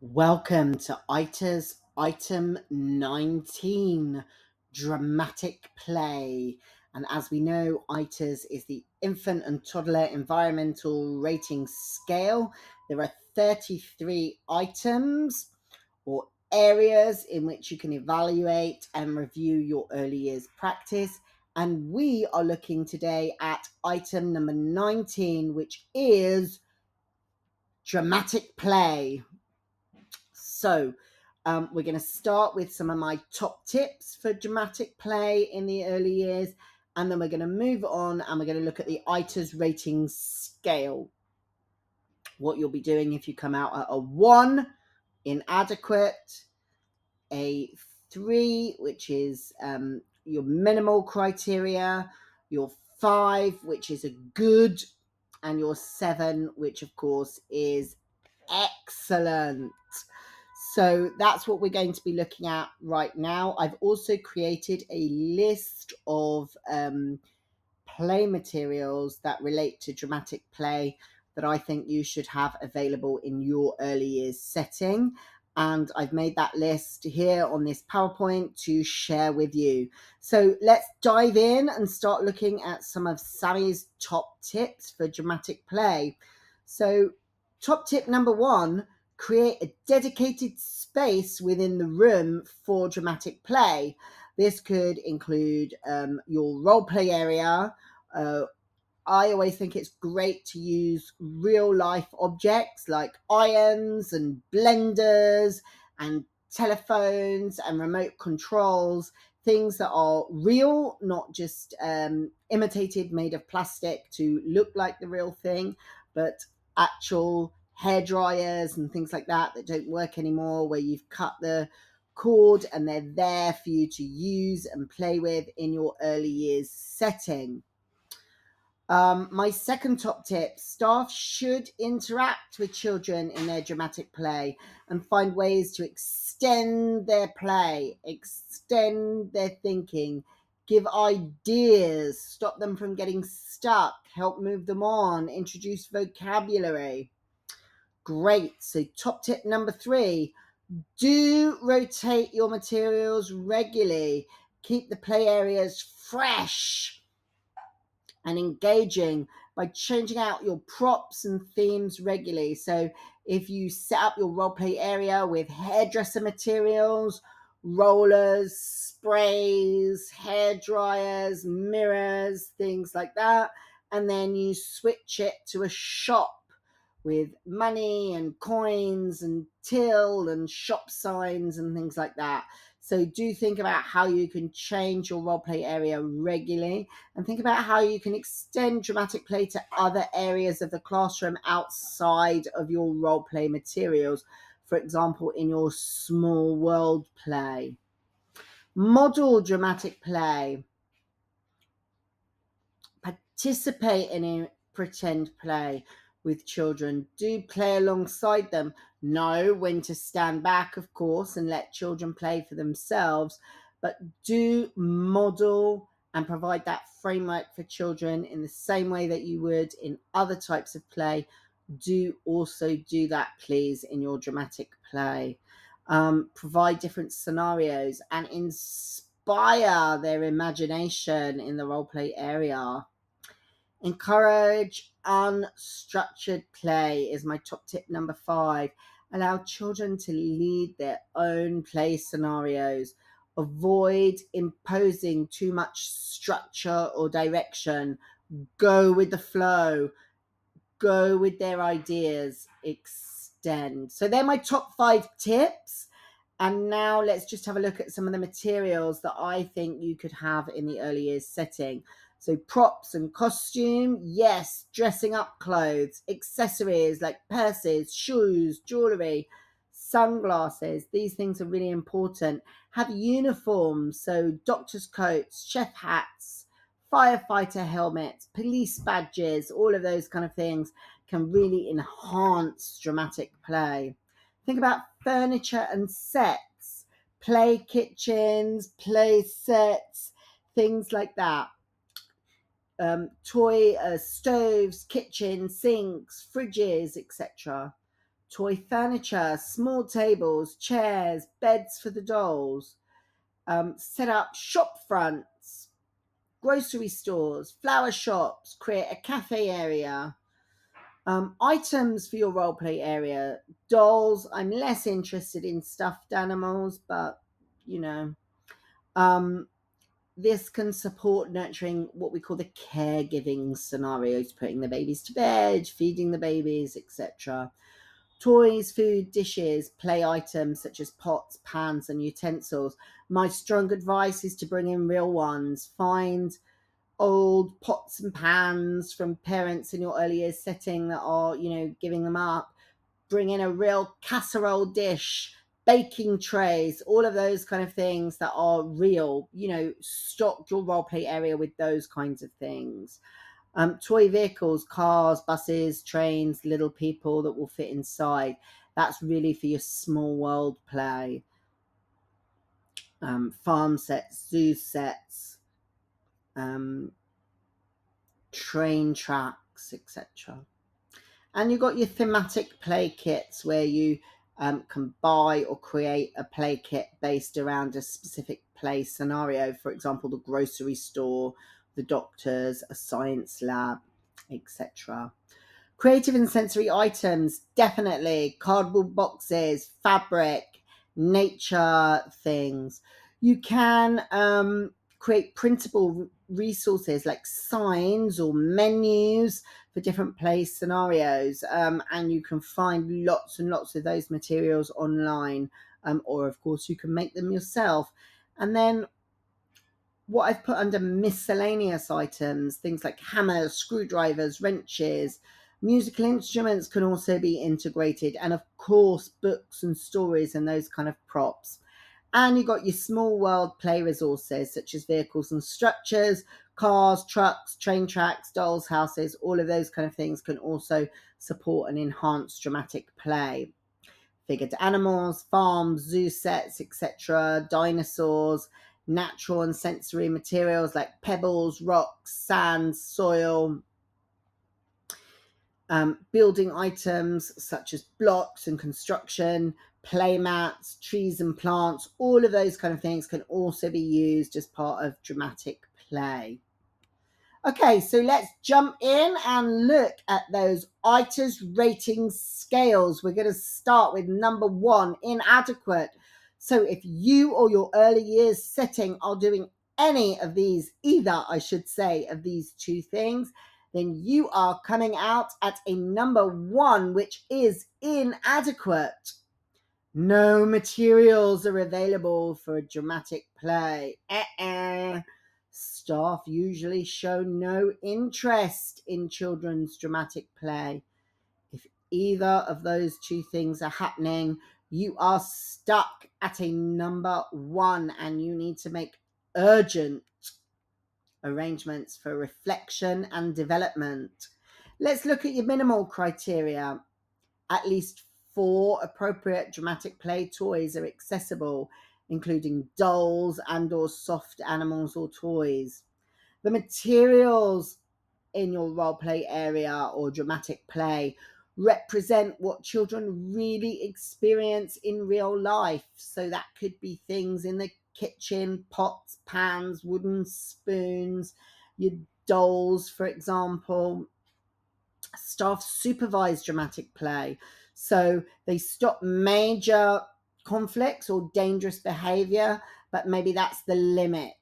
Welcome to ITERS Item 19, Dramatic Play. And as we know, ITERS is the Infant and Toddler Environmental Rating Scale. There are 33 items or areas in which you can evaluate and review your early years practice. And we are looking today at item number 19, which is Dramatic Play. So we're going to start with some of my top tips for dramatic play in the early years, and then we're going to move on and we're going to look at the ITERS rating scale. What you'll be doing if you come out at a 1, inadequate, a 3, which is your minimal criteria, your 5, which is a good, and your 7, which of course is excellent. So that's what we're going to be looking at right now. I've also created a list of play materials that relate to dramatic play that I think you should have available in your early years setting. And I've made that list here on this PowerPoint to share with you. So let's dive in and start looking at some of Sammy's top tips for dramatic play. So top tip number 1, create a dedicated space within the room for dramatic play. This could include your role play area. I always think it's great to use real life objects like irons and blenders and telephones and remote controls, things that are real, not just imitated, made of plastic to look like the real thing, but actual hair dryers and things like that don't work anymore, where you've cut the cord and they're there for you to use and play with in your early years setting. My second top tip, staff should interact with children in their dramatic play and find ways to extend their play, extend their thinking, give ideas, stop them from getting stuck, help move them on, introduce vocabulary. Great. So top tip number 3, do rotate your materials regularly. Keep the play areas fresh and engaging by changing out your props and themes regularly. So if you set up your role play area with hairdresser materials, rollers, sprays, hair dryers, mirrors, things like that, and then you switch it to a shop with money and coins and till and shop signs and things like that. So do think about how you can change your role play area regularly, and think about how you can extend dramatic play to other areas of the classroom outside of your role play materials. For example, in your small world play. Model dramatic play. Participate in a pretend play with children. Do play alongside them. Know when to stand back, of course, and let children play for themselves, but do model and provide that framework for children in the same way that you would in other types of play. Do also do that, please, in your dramatic play. Provide different scenarios and inspire their imagination in the role play area. Encourage unstructured play is my top tip number 5. Allow children to lead their own play scenarios. Avoid imposing too much structure or direction. Go with the flow. Go with their ideas. Extend. So they're my top 5 tips. And now let's just have a look at some of the materials that I think you could have in the early years setting. So props and costume, yes, dressing up clothes, accessories like purses, shoes, jewellery, sunglasses. These things are really important. Have uniforms, so doctor's coats, chef hats, firefighter helmets, police badges, all of those kind of things can really enhance dramatic play. Think about furniture and sets, play kitchens, play sets, things like that. Toy stoves, kitchens, sinks, fridges, etc. toy furniture, small tables, chairs, beds for the dolls. Set up shop fronts, grocery stores, flower shops, create a cafe area. Items for your role play area. Dolls. I'm less interested in stuffed animals, but you know, um, this can support nurturing what we call the caregiving scenarios, putting the babies to bed, feeding the babies, etc. Toys, food, dishes, play items such as pots, pans, and utensils. My strong advice is to bring in real ones. Find old pots and pans from parents in your early years setting that are, giving them up. Bring in a real casserole dish, baking trays, all of those kind of things that are real. Stock your role play area with those kinds of things. Toy vehicles, cars, buses, trains, little people that will fit inside. That's really for your small world play. Farm sets, zoo sets, um, train tracks, etc. And you've got your thematic play kits where you can buy or create a play kit based around a specific play scenario. For example, the grocery store, the doctors, a science lab, etc. Creative and sensory items, definitely. Cardboard boxes, fabric, nature things. You can create printable resources like signs or menus for different play scenarios. And you can find lots and lots of those materials online. Or, of course, you can make them yourself. And then what I've put under miscellaneous items, things like hammers, screwdrivers, wrenches, musical instruments can also be integrated, and of course, books and stories and those kind of props. And you've got your small world play resources such as vehicles and structures, cars, trucks, train tracks, dolls' houses, all of those kind of things can also support and enhance dramatic play. Figured animals, farms, zoo sets, etc., dinosaurs, natural and sensory materials like pebbles, rocks, sand, soil, building items such as blocks and construction, play mats, trees and plants, all of those kind of things can also be used as part of dramatic play. Okay, so let's jump in and look at those ITERS rating scales. We're going to start with number 1, inadequate. So if you or your early years setting are doing any of these, either I should say, of these two things, then you are coming out at a number 1, which is inadequate. No materials are available for a dramatic play. Staff usually show no interest in children's dramatic play. If either of those two things are happening, you are stuck at a number 1 and you need to make urgent arrangements for reflection and development. Let's look at your minimal criteria. At least 4 appropriate dramatic play toys are accessible, including dolls and or soft animals or toys. The materials in your role play area or dramatic play represent what children really experience in real life. So that could be things in the kitchen, pots, pans, wooden spoons, your dolls, for example. Staff supervise dramatic play. So they stop major conflicts or dangerous behavior, but maybe that's the limit.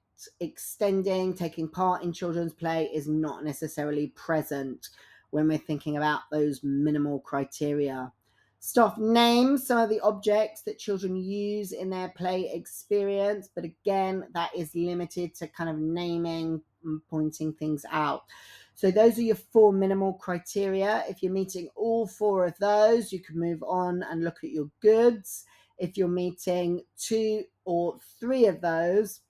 Extending, taking part in children's play is not necessarily present when we're thinking about those minimal criteria. Staff name some of the objects that children use in their play experience, but again, that is limited to kind of naming and pointing things out. So those are your 4 minimal criteria. If you're meeting all 4 of those, you can move on and look at your goods. If you're meeting 2 or 3 of those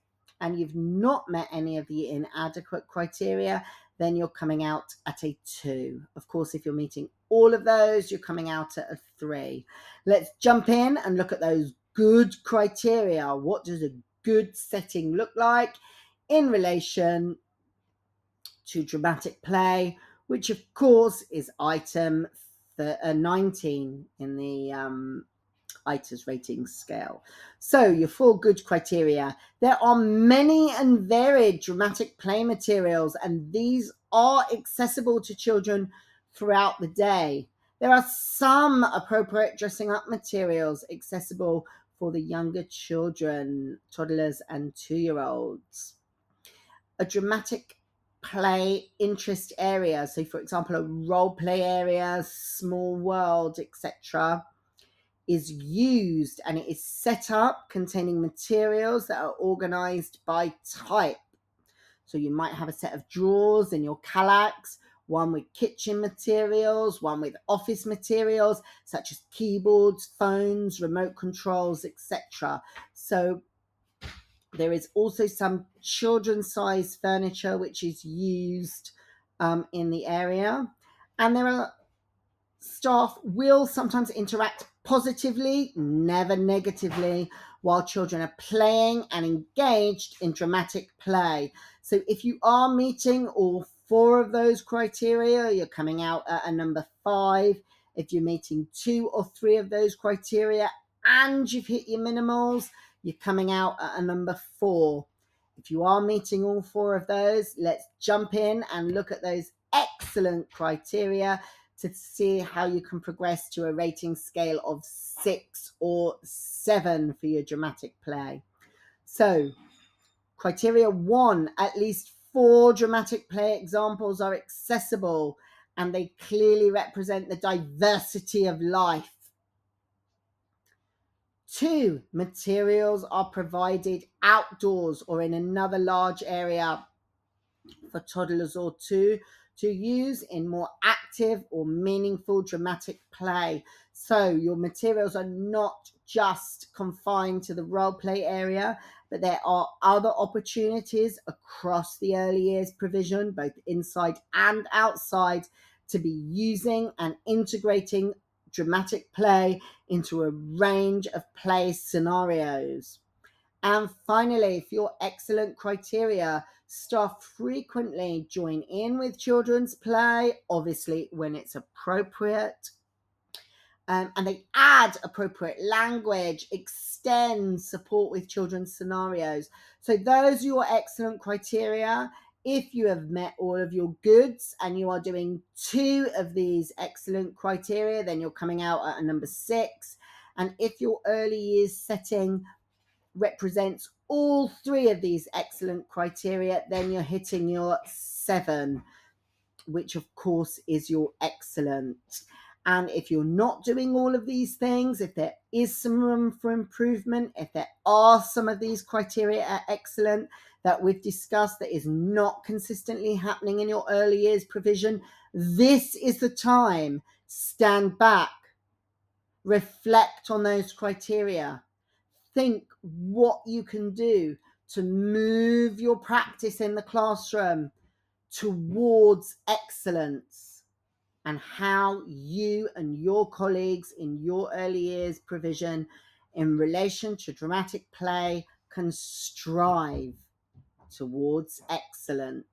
and you've not met any of the inadequate criteria, then you're coming out at a 2. Of course, if you're meeting all of those, you're coming out at a 3. Let's jump in and look at those good criteria. What does a good setting look like in relation to dramatic play, which of course is item 19 in the ITERS rating scale. So your 4 good criteria. There are many and varied dramatic play materials, and these are accessible to children throughout the day. There are some appropriate dressing up materials accessible for the younger children, toddlers and 2-year-olds. A dramatic play interest area, so for example a role play area, small world, etc., is used, and it is set up containing materials that are organized by type. So you might have a set of drawers in your Kallax, one with kitchen materials, one with office materials such as keyboards, phones, remote controls, etc. So there is also some children's size furniture which is used in the area. And there are staff will sometimes interact positively, never negatively, while children are playing and engaged in dramatic play. So if you are meeting all 4 of those criteria, you're coming out at a number 5. If you're meeting 2 or 3 of those criteria and you've hit your minimals, you're coming out at a number 4. If you are meeting all 4 of those, let's jump in and look at those excellent criteria to see how you can progress to a rating scale of 6 or 7 for your dramatic play. So, criteria 1, at least 4 dramatic play examples are accessible and they clearly represent the diversity of life. 2, materials are provided outdoors or in another large area for toddlers or 2 to use in more active or meaningful dramatic play. So your materials are not just confined to the role play area, but there are other opportunities across the early years provision, both inside and outside, to be using and integrating dramatic play into a range of play scenarios. And finally, for your excellent criteria, staff frequently join in with children's play, obviously when it's appropriate. And they add appropriate language, extend support with children's scenarios. So those are your excellent criteria. If you have met all of your goods and you are doing 2 of these excellent criteria, then you're coming out at a number 6. And if your early years setting represents all 3 of these excellent criteria, then you're hitting your 7, which of course is your excellent. And if you're not doing all of these things, if there is some room for improvement, if there are some of these criteria are excellent that we've discussed that is not consistently happening in your early years provision, this is the time. Stand back, reflect on those criteria, think what you can do to move your practice in the classroom towards excellence, and how you and your colleagues in your early years provision in relation to dramatic play can strive towards excellence.